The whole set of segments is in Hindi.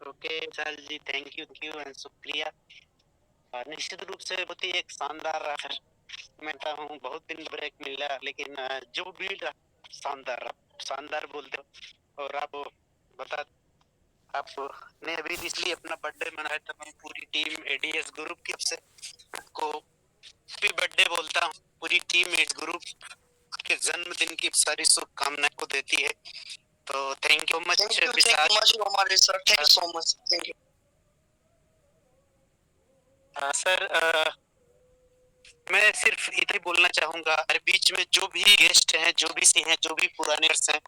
Okay Vishal ji, thank you and शुक्रिया। निश्चित रूप से बहुत ही एक शानदार मैं कहता हूँ बहुत दिन ब्रेक मिला, लेकिन जो भी शानदार शानदार बोलते हो। और आप बता आपने अभी इसलिए अपना बर्थडे मनाया था, मैं पूरी टीम एडीएस ग्रुप की तरफ से आपको हैप्पी बर्थडे बोलता हूँ। पूरी टीम एडीएस ग्रुप के जन्मदिन की सारी शुभकामनाएं को देती है। तो थैंक यू मच हमारे sir, thank you so much, thank you sir. मैं सिर्फ इतना बोलना चाहूंगा, हर बीच में जो भी गेस्ट हैं, जो भी सी हैं, जो भी पुराने हैं,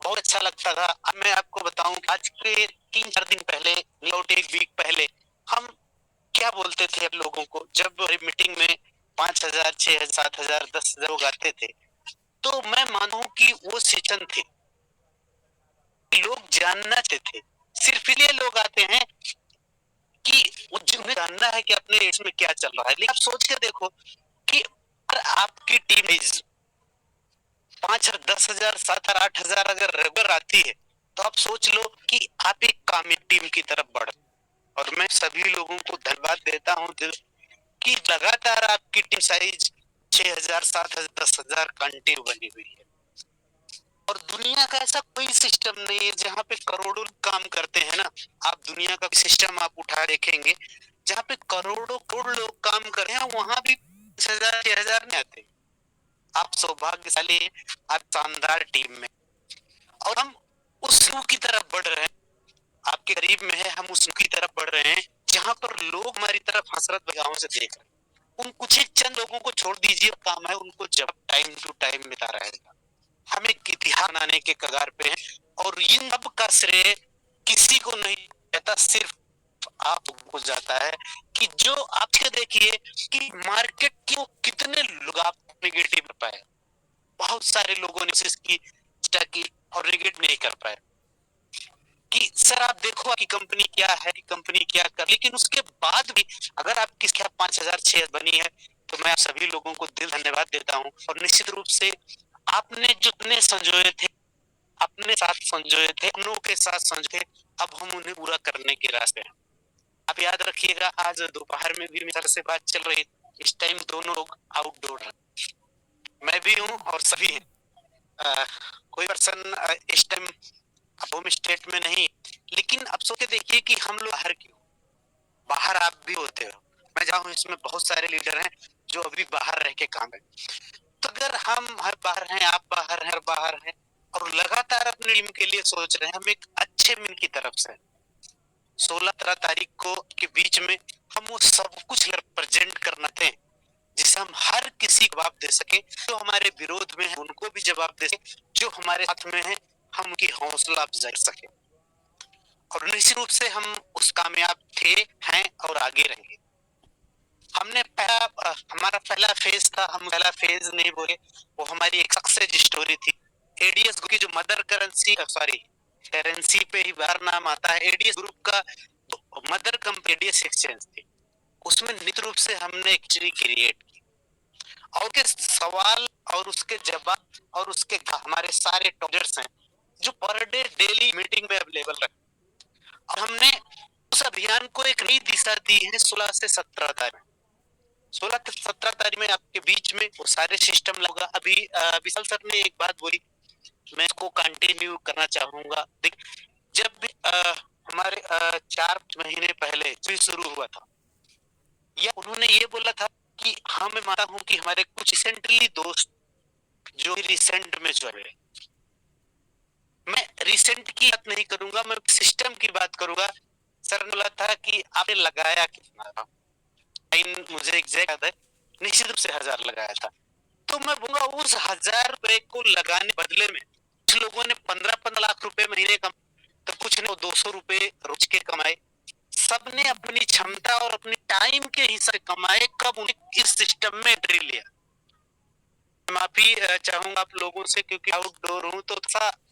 बहुत अच्छा लगता था। अब मैं आपको बताऊं कि आज के 3-4 दिन पहले, नोट एक वीक पहले, हम क्या बोलते थे लोगों को, जब मीटिंग में 5,000, 6,000, 7,000, 10,000 लोग आते थे, तो मैं मानूं कि वो सेशन थे, लोग जानना चाहते थे। सिर्फ इसलिए लोग आते हैं कि उन्हें जानना है कि अपने देश में क्या चल रहा है। लेकिन आप सोच के देखो कि अगर आपकी टीम 5,000, 10,000, 7,000, 8,000 अगर रेगुलर आती है, तो आप सोच लो कि आप एक कामयाब टीम की तरफ बढ़। और मैं सभी लोगों को धन्यवाद देता हूँ कि लगातार आपकी टीम साइज 6,000, 7,000, 10,000 कंटिन्यू बनी हुई है। और दुनिया का ऐसा कोई सिस्टम नहीं है जहाँ पे करोड़ों काम करते हैं ना। आप दुनिया का सिस्टम आप उठा देखेंगे, जहाँ पे करोड़ों करोड़ लोग काम कर रहे हैं, वहां भी 5,000, 6,000 नहीं आते। आप सौभाग्यशाली, आप शानदार टीम में, और हम उस मुंह की तरफ बढ़ रहे हैं। आपके करीब में है, हम उस मुंह की तरफ बढ़ रहे हैं जहां पर लोग हमारी तरफ हसरत निगाहों से देख रहे हैं। उन कुछ एक चंद लोगों को छोड़ दीजिए, काम है उनको जब टाइम टू टाइम मिलता रहेगा। हम एक इतिहास बनाने के कगार पे हैं, और इन सब का श्रेय किसी को नहीं कहता, सिर्फ आपको जाता है। कि जो आप देखिए कि मार्केट की कितने लोग आप निगेटिव पाए, बहुत सारे लोगों ने कोशिश की और निगेटिव नहीं कर पाए कि सर आप देखो आपकी कंपनी क्या है, कंपनी क्या कर, लेकिन उसके बाद भी अगर आपकी 5,000, 6,000 बनी है, तो मैं आप सभी लोगों को दिल धन्यवाद देता हूँ। और निश्चित रूप से आपने जो अपने संजोए थे, अपने साथ संजोए थे, अपनों के साथ संजोए, अब हम उन्हें पूरा करने के रास्ते हैं। आप याद रखिएगा, आज दोपहर में भी मेरे से बात चल रही, इस टाइम दोनों लोग आउटडोर हैं, मैं भी हूँ और सभी हैं। कोई पर्सन इस टाइम होम स्टेट में नहीं, लेकिन अब सोच के देखिए कि हम लोग बाहर क्यों, बाहर आप भी होते हो, मैं जाऊँ, इसमें बहुत सारे लीडर हैं जो अभी बाहर रह के काम है। तो अगर हम हर बाहर हैं, आप बाहर हैं और लगातार अपनी टीम के लिए सोच रहे हैं, हम एक अच्छे मन की तरफ से 16-17 तारीख को के बीच में हम वो सब कुछ रिप्रेजेंट करना थे, जिसे हम हर किसी को जवाब दे सके। जो हमारे विरोध में है उनको भी जवाब दे सके, जो हमारे साथ में है हम उनकी हौसला अफजाई कर सके। और निश्चित रूप से हम उस कामयाब थे, हैं और आगे रहेंगे। हमने हमारा पहला फेज था, हम पहला फेज नहीं बोले, वो हमारी एक सक्सेस स्टोरी थी। एडीएस की जो मदर करेंसी पे ही बार नाम आता है, एडीएस ग्रुप का मदर कंपनी एडीएस एक्सचेंज थी। उसमें निश्चित रूप से हमने एक ट्री क्रिएट की, और के सवाल और उसके जवाब और उसके हमारे सारे टॉपर्स हैं जो पर डे डेली मीटिंग में अवेलेबल रहे। और हमने उस अभियान को एक नई दिशा दी है 16 से 17 तारीख, 16 से 17 तारीख में आपके बीच में वो सारे सिस्टम लगा। अभी विशाल सर ने एक बात बोली, मैं इसको कंटिन्यू करना चाहूंगा। जब भी हमारे 4 महीने पहले जो शुरू हुआ था, या उन्होंने ये बोला था कि हाँ, मैं मानता हूँ कि हमारे कुछ रिसेंटली दोस्त जो रिसेंट में जो है, मैं रिसेंट की बात नहीं करूंगा, मैं सिस्टम की बात करूंगा। सर ने बोला था कि आपने लगाया कितना था, मुझे एग्जैक्ट याद है, निश्चित रूप से 1,000 लगाया था। तो मैं बोलूंगा उस 1,000 रुपए को लगाने बदले में कुछ लोगों ने 15-15 लाख रुपए महीने कम, तो कुछ ने 200 रुपए रोज के कमाए। सबने अपनी क्षमता और अपनी टाइम के हिसाब से कमाए। कब उन्हें इस सिस्टम में एंट्री लिया। माफी चाहूंगा आप लोगों से, क्योंकि आउटडोर हूँ, तो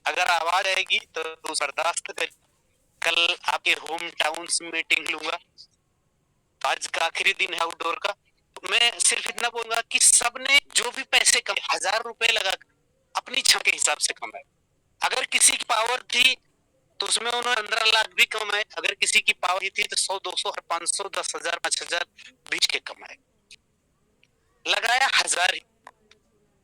अगर आवाज आएगी तो बर्दाश्त कर। कल आपके होम टाउन मीटिंग लूंगा, तो आज का आखिरी दिन है आउटडोर का। तो मैं सिर्फ इतना बोलूंगा कि सबने जो भी पैसे कमाए, 1,000 रुपए लगा अपनी क्षमता के हिसाब से कमाए। अगर किसी की पावर थी तो उसमें उन्होंने 15 लाख भी कमाए। अगर किसी की पावर थी तो 100, 200, 500, 10,000, 5,000 बीच के कमाए। लगाया 1,000 ही,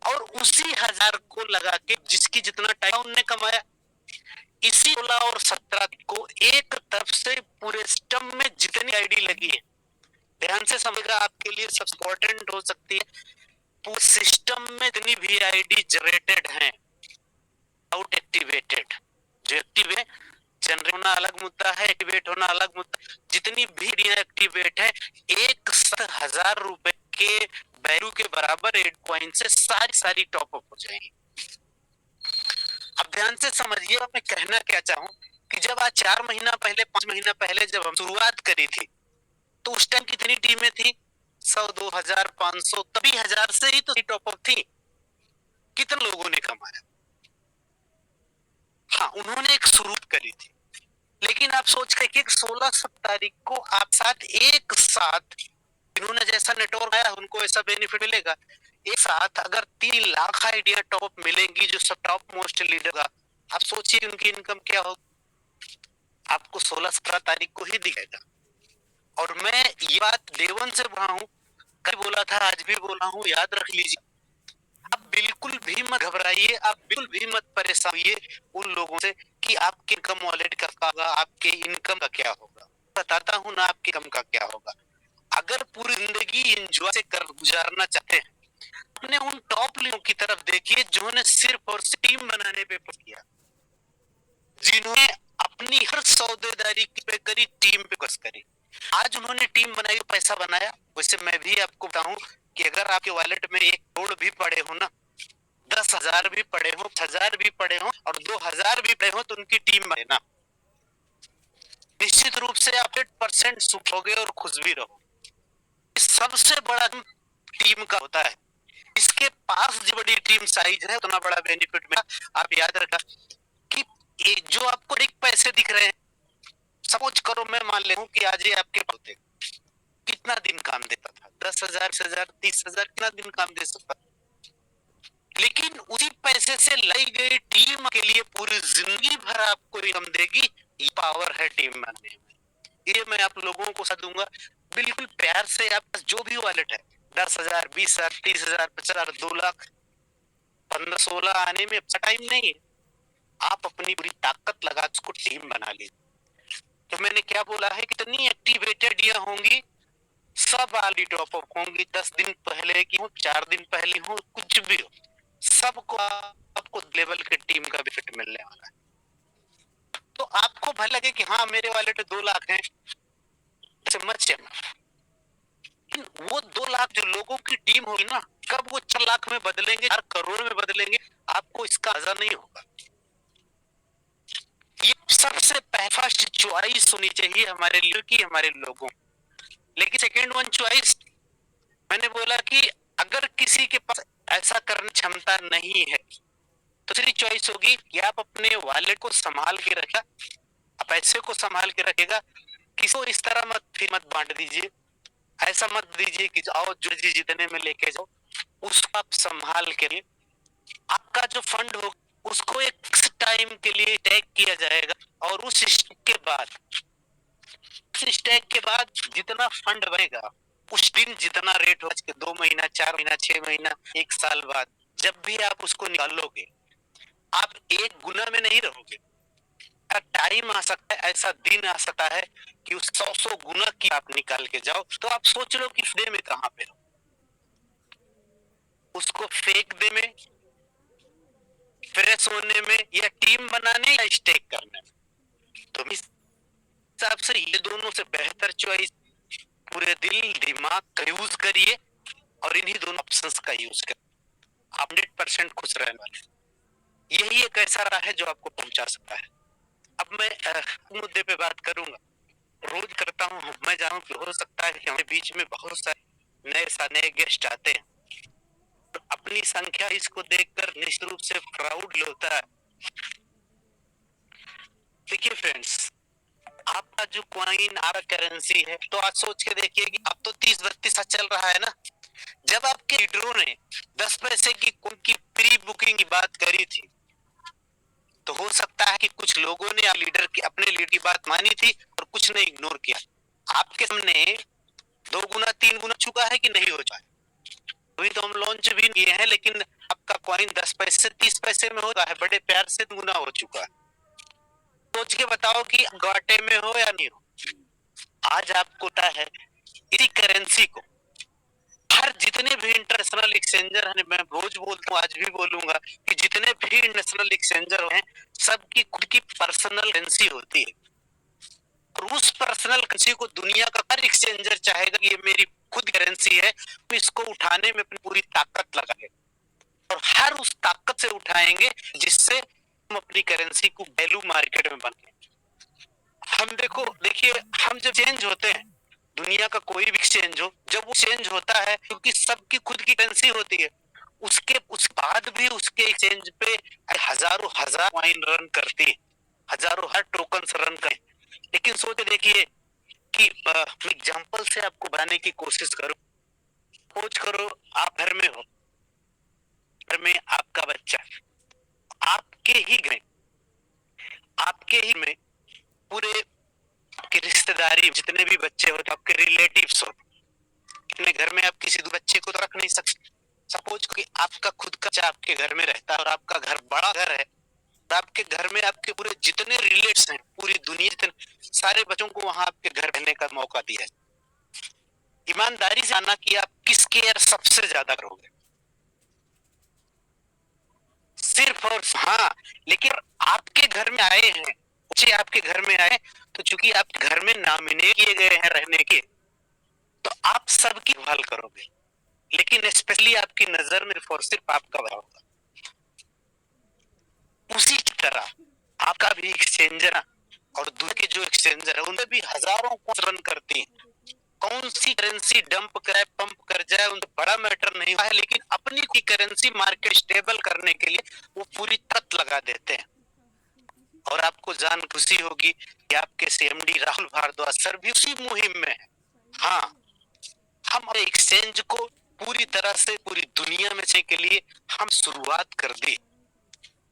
और उसी 1,000 को लगा के जिसकी जितना टाइम उनने कमाया, इसी 16 और 17 को एक तरफ से पूरे सिस्टम में जितनी आईडी लगी है, ध्यान से समझेगा, आपके लिए सबसे इंपॉर्टेंट हो सकती है, पूरे सिस्टम में जितनी भी आईडी जनरेटेड हैं, आउट एक्टिवेटेड, जो एक्टिव है, जनरेट होना अलग मुद्दा है, एक्टिवेट होना अलग मुद्दा, जितनी भी एक्टिवेट है, 1,000 रुपए के वैल्यू के बराबर 8 कॉइन से सारी टॉपअप हो जाएगी। अब ध्यान से समझिए, मैं कहना क्या चाहूं कि जब आज 4 महीना पहले, 5 महीना पहले जब हम शुरुआत करी थी, तो उस टाइम कितनी टीमें थी? 100, 2,000, 500, तभी 1,000 से ही तो टॉपअप थी। कितने लोगों ने कमाया? हाँ, उन्होंने एक शुरुआत करी थी, लेकिन आप सोच के कि 16 तारीख को आप साथ एक साथ, इन्होंने जैसा नेटवर्क आया उनको ऐसा बेनिफिट मिलेगा। एक साथ अगर 3 लाख आइडिया टॉप मिलेंगी जो सब टॉप मोस्ट लीडर का, आप सोचिए उनकी इनकम क्या होगी, आपको 16-17 तारीख को ही दिखेगा। और मैं ये बात देवन से बोला हूँ, कल बोला था, आज भी बोला हूँ, याद रख लीजिए, आप बिल्कुल भी मत घबराइए, आप बिल्कुल भी मत परेशान होइए उन लोगों से कि आपके इनकम वॉलेट का होगा, आपके इनकम का क्या होगा। बताता हूँ ना आपके इनकम का क्या होगा। अगर पूरी जिंदगी एंजॉय से कर गुजारना चाहते हैं, अपने उन टॉप लोगों की तरफ देखिए जिन्होंने सिर्फ और सिर्फ टीम बनाने पे फोकस किया, जिन्होंने अपनी हर सौदेदारी पे करी, टीम पे फोकस करी। आज उन्होंने टीम बनाई, पैसा बनाया। वैसे मैं भी आपको बताऊं कि अगर आपके वॉलेट में 1 करोड़ भी पड़े हो ना, 10,000 भी पड़े हो, 1,000 भी पड़े हो और 2,000 भी पड़े हो, तो उनकी टीम बने ना, निश्चित रूप से आप 100% सुख होगे और खुश भी रहो। सबसे बड़ा टीम का होता है, इसके पास जो बड़ी टीम साइज है उतना बड़ा बेनिफिट मिला। आप याद रखा कि जो आपको एक पैसे दिख रहे हैं, सपोज करो मैं मान ले हूं कि आज ये आपके होते, कितना दिन काम देता था? 10,000, 20,000, 30,000, कितना दिन काम दे सकता? लेकिन उसी पैसे से लाई गई टीम के लिए पूरी जिंदगी भर आपको इनकम देगी। ये पावर है टीम बनने में। ये मैं आप लोगों को सलाह दूंगा, बिल्कुल प्यार से, आप जो भी वॉलेट है, 10,000, 20,000, 30,000, 50,000, 2 लाख, 15, 16 आने में अच्छा टाइम नहीं है। आप अपनी पूरी ताकत लगा उसको टीम बना लीजिए। तो मैंने क्या बोला है, कितनी एक्टिवेटेड ये होंगी, सब आली टॉप अप होंगी, 10 दिन पहले की हो, 4 दिन पहले हो, कुछ भी हो, सबको आपको लेवल के टीम का बेनिफिट मिलने वाला है। तो आपको भले लगे कि हाँ मेरे वॉलेट 2 लाख हैं, मत, वो 2 लाख जो लोगों की टीम होगी ना, कब वो 4 लाख में बदलेंगे, 4 करोड़ में बदलेंगे, आपको इसका अंदाजा नहीं होगा। ये सबसे फर्स्ट चॉइस होनी चाहिए हमारे लिए कि हमारे लोगों। लेकिन सेकंड वन चॉइस, मैंने बोला कि अगर किसी के पास ऐसा करने क्षमता नहीं है, तो दूसरी चॉइस होगी कि आप अपने वॉलेट को संभाल के रखा, पैसे को संभाल के रखेगा, किसी को इस तरह मत बांट दीजिए, ऐसा मत दीजिए कि आओ जो जी जितने में लेके जाओ, उसको आप संभाल के लिए आपका जो फंड हो उसको एक फिक्स टाइम के लिए टैग किया जाएगा, और उस स्टैक के बाद जितना फंड बनेगा, उस दिन जितना रेट होगा, 2 महीना, 4 महीना, 6 महीना, 1 साल बाद, जब भी आप उसको निकालोगे, आप 1 गुना में नहीं रहोगे। टाइम आ सकता है, ऐसा दिन आ सकता है कि उस 100 गुना की आप निकाल के जाओ, तो आप सोच लो कि दे में कहां पे हो, उसको फेंक दे में, फ्रेश होने में, या टीम बनाने, या स्टेक करने में। तो इस हिसाब से ये दोनों से बेहतर चॉइस, पूरे दिल दिमाग का यूज करिए और इन्हीं दोनों ऑप्शंस का यूज करिए, आप 100% खुश रहने वाले। यही एक ऐसा राह है जो आपको पहुंचा सकता है। अब मैं मुद्दे पे बात करूंगा, रोज करता हूँ, मैं जानूं कि हो सकता है कि हमारे बीच में बहुत सारे नए गेस्ट आते हैं, तो अपनी संख्या इसको देखकर निश्चित रूप से प्राउड होता है। देखिए फ्रेंड्स, आपका जो कॉइन, आपका करेंसी है, तो आज सोच के देखिए कि अब तो 30-32 चल रहा है ना, जब आपके लीडरों ने 10 पैसे की प्री बुकिंग की बात करी थी, तो हो सकता है कि कुछ लोगों ने अपने लीडर की बात मानी थी और कुछ ने इग्नोर किया। आपके सामने 2 गुना 3 गुना चुका है कि नहीं हो चुका है? अभी तो हम लॉन्च भी किए हैं, लेकिन आपका कॉइन 10 पैसे 30 पैसे में होता है, बड़े प्यार से गुना हो चुका है। सोच के बताओ कि घाटे में हो या नहीं हो। आज आपको पता है इसी करेंसी को हर जितने भी इंटरनेशनल एक्सचेंजर हैं, मैं रोज बोलता हूँ आज भी बोलूंगा कि जितने भी इंटरनेशनल एक्सचेंजर हैं सबकी खुद की पर्सनल करेंसी होती है, और उस पर्सनल करेंसी को दुनिया का हर एक्सचेंजर चाहेगा कि ये मेरी खुद करेंसी है, तो इसको उठाने में अपनी पूरी ताकत लगाएंगे और हर उस ताकत से उठाएंगे जिससे हम अपनी करेंसी को वैल्यू मार्केट में बने। हम देखिए हम जब चेंज होते हैं, दुनिया का कोई भी एक्सचेंज हो, जब वो चेंज होता है क्योंकि सबकी खुद की करेंसी होती है, उस बाद भी उसके एक्सचेंज पे हजारों हजार कॉइन रन करती है, हजारों हर टोकन रन करें। लेकिन सोच देखिए कि एग्जांपल से आपको बनाने की कोशिश करो। खोज करो आप घर में हो, घर में आपका बच्चा, आपके ही घर में, आपके ही में पूरे आपके रिश्तेदारी जितने भी बच्चे होते, आपके रिलेटिव्स हो, अपने घर में आप किसी बच्चे को तो रख नहीं सकते। सपोज कि आपका खुद का बच्चा आपके घर में रहता है और आपका घर बड़ा घर है, और आपके घर में आपके पूरे जितने रिलेट्स हैं, पूरी दुनिया सारे बच्चों को वहां आपके घर रहने का मौका दिया है। ईमानदारी से आना कि आप किस केयर सबसे ज्यादा करोगे, सिर्फ और हाँ। लेकिन आपके घर में आए हैं बच्चे, आपके घर में आए तो चूंकि आप घर में नॉमिनेट किए गए हैं रहने के, तो आप सबकी देखभाल करोगे, लेकिन स्पेशली आपकी नजर में सिर्फ और सिर्फ आपका बड़ा होगा। उसी की तरह आपका भी एक्सचेंजर और दूसरे के जो एक्सचेंजर है उनमें भी हजारों को रन करती है। कौन सी करेंसी डंप करे पंप कर जाए उनको बड़ा मैटर नहीं है, लेकिन अपनी की करेंसी मार्केट स्टेबल करने के लिए वो पूरी तक लगा देते हैं। और आपको जान खुशी होगी कि आपके सीएमडी राहुल भारद्वाज सर भी उसी मुहिम में है। हाँ, हम एक्सचेंज को पूरी तरह से पूरी दुनिया में से के लिए हम शुरुआत कर दी,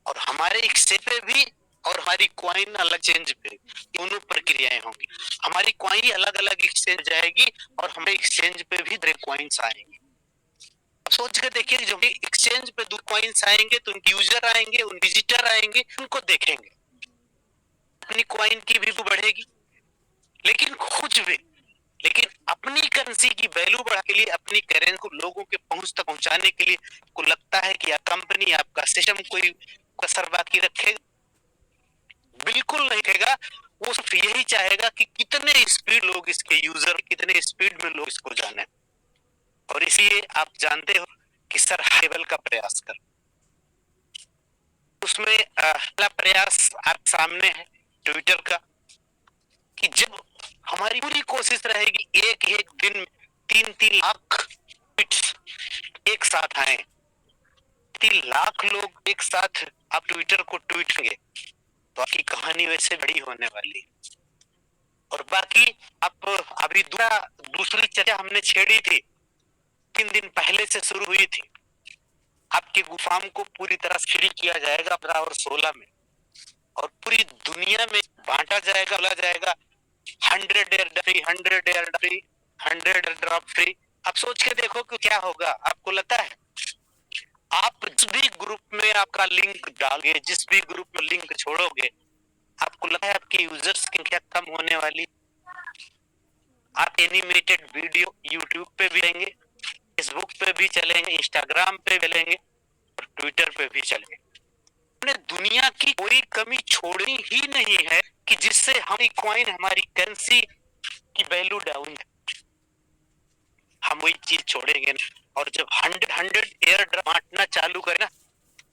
और हमारे एक्सचेंज पे भी और हमारी कॉइन अलग चेंज पे दोनों प्रक्रियाएं होंगी। हमारी कॉइन अलग अलग एक्सचेंज जाएगी और हमारे एक्सचेंज पे भी दो कॉइन्स आएंगे। अब सोच के देखिए, जब एक्सचेंज पे दो कॉइन्स आएंगे तो उनके यूजर आएंगे, उन विजिटर आएंगे, उनको देखेंगे, अपनी कॉइन की भी बढ़ेगी। लेकिन कुछ भी, लेकिन अपनी करेंसी की वैल्यू बढ़ा के लिए, अपनी करेंसी को लोगों के पहुंच तक पहुंचाने के लिए को लगता है कि कंपनी आपका सिस्टम कोई कसर बाकी रखेगा? बिल्कुल नहीं रखेगा। वो सिर्फ यही चाहेगा कि कितने स्पीड लोग इसके यूजर, कितने स्पीड में लोग इसको जाने। और इसलिए आप जानते हो कि सर हाई लेवल का प्रयास कर, उसमें पहला प्रयास आप सामने है ट्विटर का, कि जब हमारी पूरी कोशिश रहेगी एक एक दिन 3-3 लाख ट्वीट्स एक साथ आए, 3 लाख लोग एक साथ आप ट्विटर को ट्वीट करेंगे तो आपकी कहानी वैसे बड़ी होने वाली। और बाकी आप अभी दूसरी चर्चा हमने छेड़ी थी, 3 दिन पहले से शुरू हुई थी, आपके गुफाम को पूरी तरह फ्री किया जाएगा 15 और 16 में, और पूरी दुनिया में बांटा जाएगा, बोला जाएगा 100 air free, 100 air free, 100 air drop free. आप सोच के देखो कि क्या होगा। आपको लगता है आप जिस भी ग्रुप में आपका लिंक डालोगे, जिस भी ग्रुप में लिंक छोड़ोगे, आपको लगता है आपकी यूजर्स की संख्या कम होने वाली? आप एनिमेटेड वीडियो यूट्यूब पे भी लेंगे, फेसबुक पे भी चलेंगे, इंस्टाग्राम पे भी चलेंगे और ट्विटर पे भी चलेंगे। हमने दुनिया की कोई कमी छोड़नी ही नहीं है कि जिससे हमारी कॉइन, हमारी करेंसी की वैल्यू डाउन है, हम वही चीज छोड़ेंगे ना। और जब 100 एयर ड्रॉप बांटना चालू करें ना,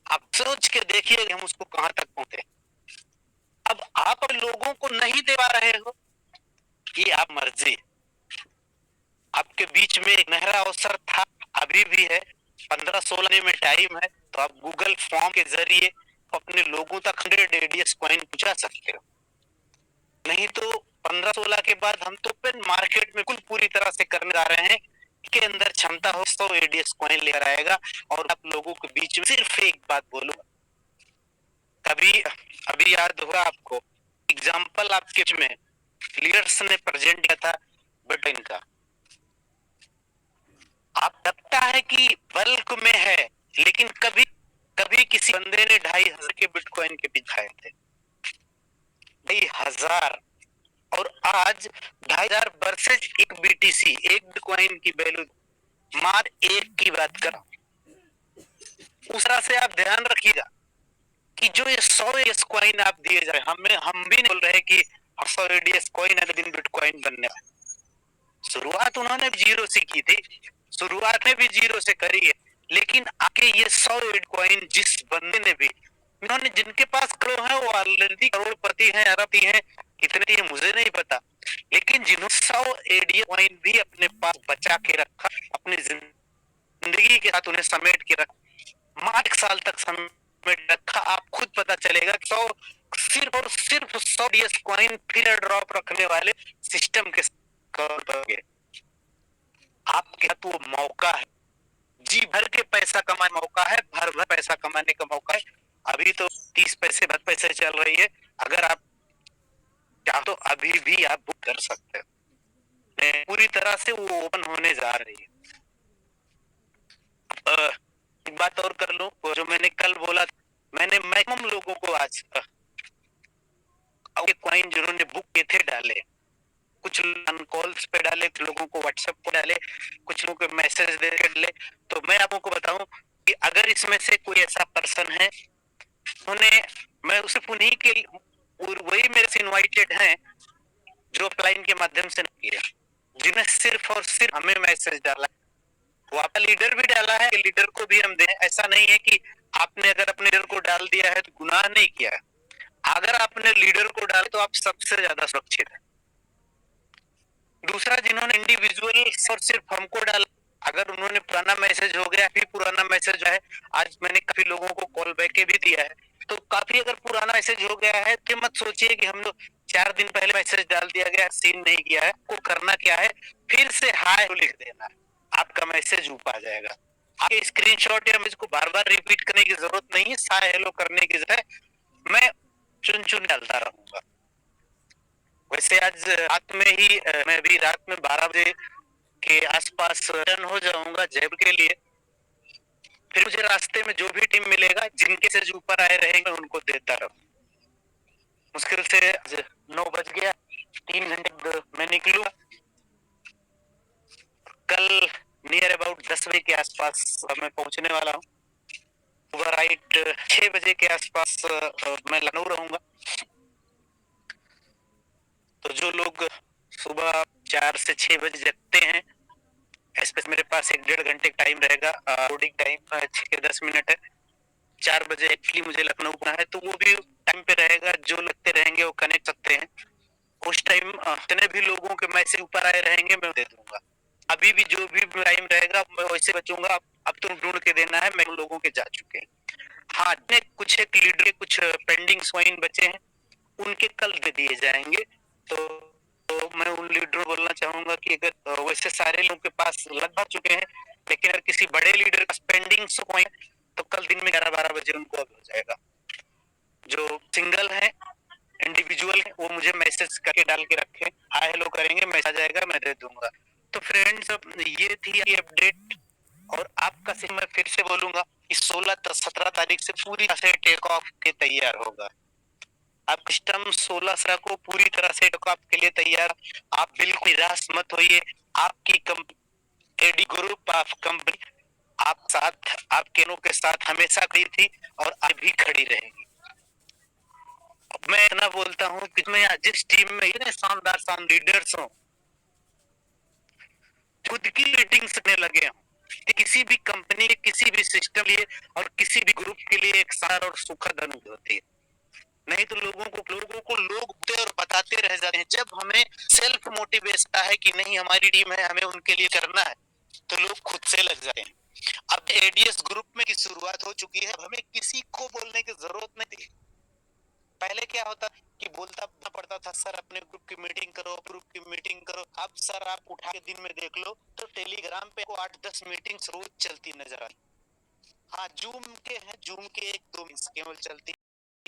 आप सोच के देखिए हम उसको कहां तक पहुंचे। अब आप लोगों को नहीं दे पा रहे हो, ये आप मर्जी। आपके बीच में एक नहरा अवसर था, अभी भी है, 15-16 में टाइम है, तो आप गूगल फॉर्म के जरिए अपने लोगों तक 100 एडीएस कॉइन पहुंचा सकते हो। नहीं तो 15-16 के बाद हम तो पेन मार्केट में कुल पूरी तरह से करने जा रहे हैं के अंदर क्षमता हो 100 एडीएस कॉइन लेकर आएगा। और आप लोगों के बीच में सिर्फ एक बात बोलूंगा, कभी अभी याद होगा आपको, एग्जाम्पल आपके में लीडर्स ने प्रेजेंट किया था बिटकॉइन का। आप लगता है कि बल्क में है, लेकिन कभी कभी किसी बंदे ने 2,500 के बिटकॉइन के दिखाए थे, 2,500, और आज 2,500 वर्सेज एक बीटीसी, एक बिटकॉइन की वैल्यू मार एक की बात कर। उस तरह से आप ध्यान रखिएगा कि जो ये 100 एडीएस कॉइन आप दिए जा रहे हैं, हम भी नहीं बोल रहे कि 100 एडीएस कॉइन अगले दिन बिटकॉइन बनने वाला। शुरुआत उन्होंने जीरो से की थी, शुरुआत में भी जीरो से करी है, लेकिन आगे ये 100 बिटकॉइन जिस बंदे ने भी, इन्होंने जिनके पास करोड़ है वो ऑलरेडी करोड़पति हैं, अरबपति हैं, कितने ये मुझे नहीं पता, लेकिन जिन्होंने 100 एडीएस कॉइन भी अपने पास बचा के रखा, अपनी जिंदगी के साथ उन्हें समेट के रखा, 8 साल तक समेट रखा, आप खुद पता चलेगा कि 100 सिर्फ और सिर्फ 100 एडीएस कॉइन फिर ड्रॉप रखने वाले सिस्टम के आपके हाथ वो मौका है, जी भर के पैसा कमाने मौका है, भर भर पैसा कमाने का मौका है। अभी तो 30 पैसे 20 पैसे चल रही है, अगर आप चाहो तो अभी भी आप बुक कर सकते हो, पूरी तरह से वो ओपन होने जा रही है। एक बात और कर लो, जो मैंने कल बोला, मैंने मैक्सिमम लोगों को आज कॉइन जिन्होंने बुक किए थे डाले, कुछ कॉल्स पे डाले, कुछ लोगों को व्हाट्सएप पे डाले, कुछ लोगों को मैसेज दे के डाले। तो मैं आपको बताऊं कि अगर इसमें से कोई ऐसा पर्सन है, उन्हें मैं उसे उन्हीं के वही मेरे से इनवाइटेड हैं जो ऑफलाइन के माध्यम से नहीं किया, जिन्हें सिर्फ और सिर्फ हमें मैसेज डाला, वो आपका लीडर भी डाला है, लीडर को भी हम दें। ऐसा नहीं है कि आपने अगर अपने लीडर को डाल दिया है तो गुनाह नहीं किया है, अगर आपने लीडर को डाला तो आप सबसे ज्यादा सुरक्षित है। दूसरा, जिन्होंने इंडिविजुअल और सिर्फ हमको डाला, अगर उन्होंने पुराना मैसेज हो गया, फिर पुराना मैसेज जो है, आज मैंने काफी लोगों को कॉल बैक भी दिया है, तो काफी अगर पुराना मैसेज हो गया है तो मत सोचिए कि हम लोग 4 दिन पहले मैसेज डाल दिया गया, सीन नहीं किया है। को करना क्या है, फिर से हाय लिख देना, आपका मैसेज ऊपर आ जाएगा। आपके स्क्रीनशॉट या मुझको बार बार रिपीट करने की जरूरत नहीं है, हाय हेलो करने की जरूरत है, मैं चुन चुन डालता रहूंगा। वैसे आज रात में ही मैं भी रात में 12 बजे के आसपास रन हो जाऊंगा जैब के लिए, फिर मुझे रास्ते में जो भी टीम मिलेगा, जिनके से ऊपर आए रहेंगे उनको देता रहूं। मुश्किल से 9 बज गया, 3 घंटे मैं निकलूंगा। कल नियर अबाउट 10 बजे के आसपास मैं पहुंचने वाला हूँ। सुबह राइट 6 बजे के आसपास मैं लखनऊ रहूंगा। तो जो लोग सुबह 4 से 6 बजे जगते हैं, स्पेस मेरे पास 1-1.5 घंटे टाइम रहेगा, लोडिंग टाइम 6 से 10 मिनट है। 4 बजे एक्चुअली मुझे लखनऊ पहुंचना है, तो वो भी टाइम पे रहेगा, जो लगते रहेंगे वो कनेक्ट सकते हैं। उस टाइम जितने भी लोगों के मैसेज ऊपर आए रहेंगे मैं दे दूंगा। अभी भी जो भी टाइम रहेगा मैं वैसे बचूंगा। अब तुम ढूंढ के देना है, मैं लोगों के जा चुके हैं। हाँ, कुछ एक लीडर कुछ पेंडिंग स्वाइन बचे हैं, उनके कल दे दिए जाएंगे। तो मैं उन लीडरों को बोलना चाहूंगा कि अगर वैसे सारे लोगों के पास लगभग चुके हैं, लेकिन अगर किसी बड़े लीडर का पेंडिंग स्वाइन, तो कल दिन में 11-12 बजे उनको अब हो जाएगा। जो सिंगल है, इंडिविजुअल है, वो मुझे मैसेज करके डाल के रखे, हाय हेलो करेंगे, मैसेज आ जाएगा, मैं दे दूंगा। तो फ्रेंड्स, ये थी ये अपडेट। और आपका सिर्फ मैं फिर से बोलूंगा कि 16-17 तारीख से पूरी तरह से टेक ऑफ के तैयार होगा। आप सिस्टम 16 को पूरी तरह से टेक ऑफ के लिए तैयार। आप बिल्कुल निराश मत होइए। आपकी company AD group of company आप साथ, आपके लोगों के साथ हमेशा खड़ी थी और आज भी खड़ी रहेगी। मैं इतना बोलता हूँ कि मैं जिस टीम में इतने शानदार लीडर्स हो, खुद की मीटिंग करने लगे हूँ कि किसी भी कंपनी के किसी भी सिस्टम लिए और किसी भी ग्रुप के लिए एक शानदार और सुखद अनुभूति होती है। नहीं तो लोगों को लोग और बताते रह जाते हैं। जब हमें सेल्फ मोटिवेशन है कि नहीं हमारी टीम है, हमें उनके लिए करना है, तो लोग खुद से लग जाते हैं। अब एडीएस ग्रुप में की शुरुआत हो चुकी है, हमें किसी को बोलने की जरूरत नहीं थी। पहले क्या होता कि बोलता पड़ता था, सर अपने ग्रुप की मीटिंग करो, ग्रुप की मीटिंग करो। अब सर आप उठा के दिन में देख लो तो टेलीग्राम पे 8-10 मीटिंग्स रोज चलती नजर आई। हाँ, जूम के हैं, जूम के 1-2 केवल चलती